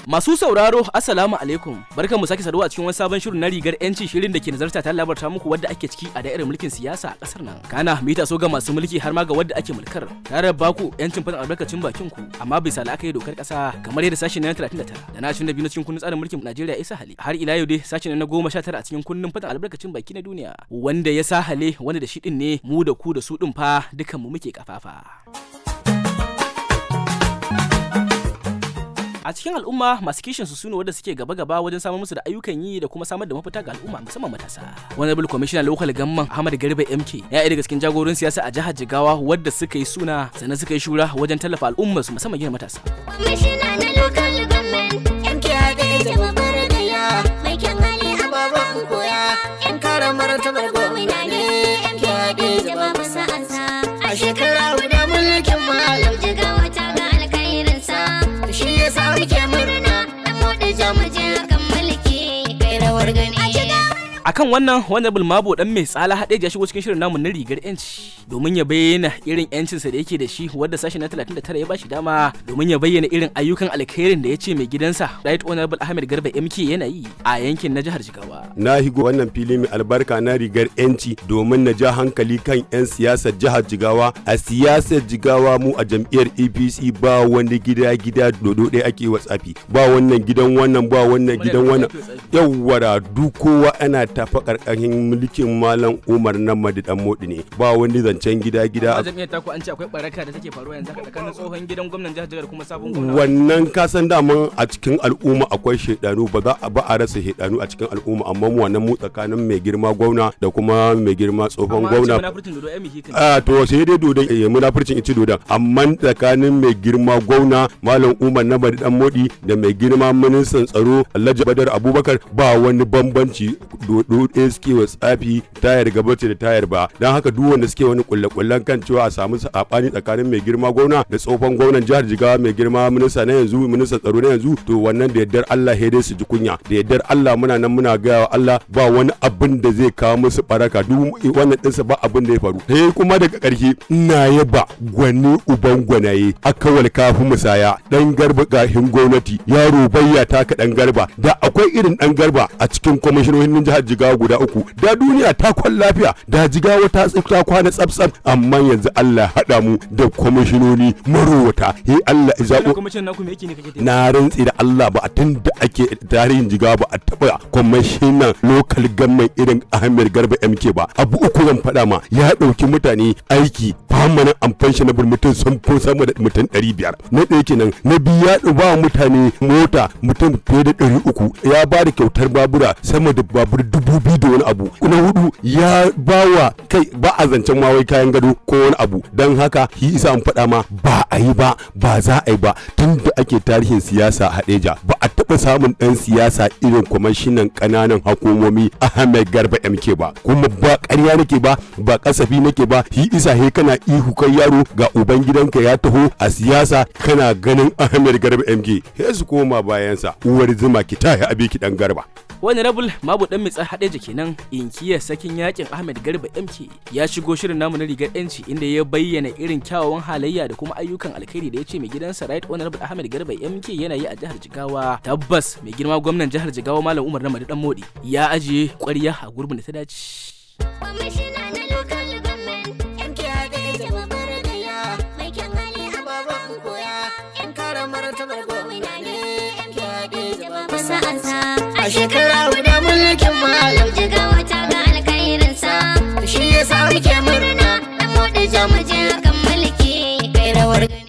Masu sauraro assalamu alaikum, barkanmu sake saduwa a cikin wani sabon shirin na rigar yanci, shirin da ke nazarta ta labarta muku wadda ake ciki a da'irar mulkin siyasa a kasar nan. Kana mita so ga masu mulki har ma ga wadda ake mulkar, tare baku yancin fadin albarkacin bakin ku, amma bisa la'akari dokar kasa kamar yadda sashen na 39 da na 22 na cikin kundin tsarin mulkin Najeriya isa hali. Har ila yau dai sashen na 19 a cikin kundin fadin albarkacin baki na duniya, wanda ya sa hale wanda da shi din ne mu da ku da su din fa dukan mu muke kafafa. A cikin al'umma masu kishin su sune wanda suke gaba-gaba wajen samar musu da ayyukan yi da kuma samar da mafita ga al'umma musamman matasa. Honorable Commissioner Local Government Ahmad Garba MK ya yi daga cikin jagoran siyasa a jihar Jigawa wadda suka yi suna sannan suka yi shura wajen tallafa al'ummar su musamman gina matasa. Commissioner na Local Government MK Hadeja babbar gaya mai kyan hali ababen koya yan kara martabar gwamna ne MK Hadeja babu sa'ansa a shekara guda mulkin malam Jigawa ta ga alkhairinsa. Shi ya sa muke murna dan mode jamuje kan mulki kai rawar gani. Akan wannan Honorable Mabo dan mai tsala Hadeja ya shigo cikin shirin namu na rigar yanci domin ya bayyana irin yancin sa da yake da shi wanda sashi na 39 ya bashi dama domin ya bayyana irin ayyukan alkhairin da ya ce mai gidansa Right Honorable Ahmed Garba MK yana yi a yankin na jihar Jigawa. Na higo wannan fili mai albarka na rigar yanci domin na ja hankali kan 'yan siyasar jihar Jigawa. A siyasar Jigawa mu a jam'iyyar APC ba wani gida dodo ɗaya ake watsafi, ba wannan gidan wannan ba wannan gidan wannan, yawwara duk kowa ana tafa karkashin mulkin Malam Umar Namadi dan Modi ne, ba wani zancen gida. A jami'ar taku an ce akwai baraka da take faruwa yanzu tsakanin tsohon gidan gwamnan jihar Jigawa kuma sabon gwamnati. Wannan kasan daman a cikin al'umma akwai shedanu, ba za a rasa shedanu a cikin al'umma, amma mu wannan mu tsakanin mai girma gwamna da kuma mai girma tsohon gwamna. To sai dai dodon munafurcin ici dodon, amma tsakanin mai girma gwamna Malam Umar Namadi dan Modi da mai girma ministan tsaro Alhaji Badar Abubakar ba wani bambanci. Dodo ɗaya suke wa tsafi, tayar gaba ce da tayar ba, don haka duk wanda suke wani kulle-kullen kan cewa a samu sabani tsakanin mai girma gwamna da tsohon gwamnan jihar Jigawa mai girma minista na yanzu, ministan tsaro na yanzu, to wannan da yaddar Allah dai su ji kunya, da yaddar Allah muna nan muna gaya wa Allah ba wani abin da zai kawo musu baraka, duk wannan ɗinsa ba abin da ya faru. Sai kuma daga ƙarshe ina yaba gwani uban gwanaye akawal kafin musaya dan garba gahin gwamnati, yaro bayya taka dan garba, da akwai irin dan garba a cikin kwamishinonin jihar Jigawa guda 3 da duniya ta kwan lafiya, da Jigawa ta kwana tsabtsab, amma yanzu Allah haɗa mu da kwamishinoni marowata. Allah ya zaɓo na rantsi da Allah ba a tun da ake tarihin Jigawa ba a taɓa kwamishinan local government irin Ahmed Garba MK ba. Abu uku zan faɗa ma, ya ɗauki mutane aiki permanent and pensionable mutum sun fi sama da mutum 500. Na ɗaya kenan. Na biyu ya ɗuba mutane mota mutum fiye da 300, ya ba da kyautar babura sama da babur 2000 da wani abu. Na hudu ya bawa kai ba a zancen ma wai kayan gado ko wani abu, don haka shi isa an faɗa ma ba a yi ba ba za a yi ba. Tun da ake tarihin siyasa a Hadeja ba a taɓa samun ɗan siyasa irin kwamishinan ƙananan hukumomi Ahmed Garba MK ba, kuma ba ƙarya nake ba ba kasafi nake ba. Shi isa he kana ihu kai yaro ga uban gidanka ya taho a siyasa kana ganin Ahmed Garba MK he su koma bayansa, uwar zuma ki tahi abi ki dan Garba. Honorable Mabu dan Mitsa Hadeja kenan inkiya sakin yakin Ahmed Garba MK ya shigo shirin namu na rigar yanci inda ya bayyana irin kyawawan halayya da kuma ayyukan alkhairi da ya ce mai gidansa Right Honorable Ahmed Garba MK yana yi a jihar Jigawa. Tabbas mai girma gwamnan jihar Jigawa Malam Umar Namadi dan Modi ya ajiye ƙwarya a gurbin da ta dace. Commissioner na Local Government MK Hadeja babbar gaya mai kyan hali ababen koya yan kara martabar gwamna ne MK Hadeja babu sa'ansa. A shekara guda mulkin malam Jigawa ta ga alkhairinsa. Shi ya sa muke murna dan mode jamuje kan mulki kai rawar gani.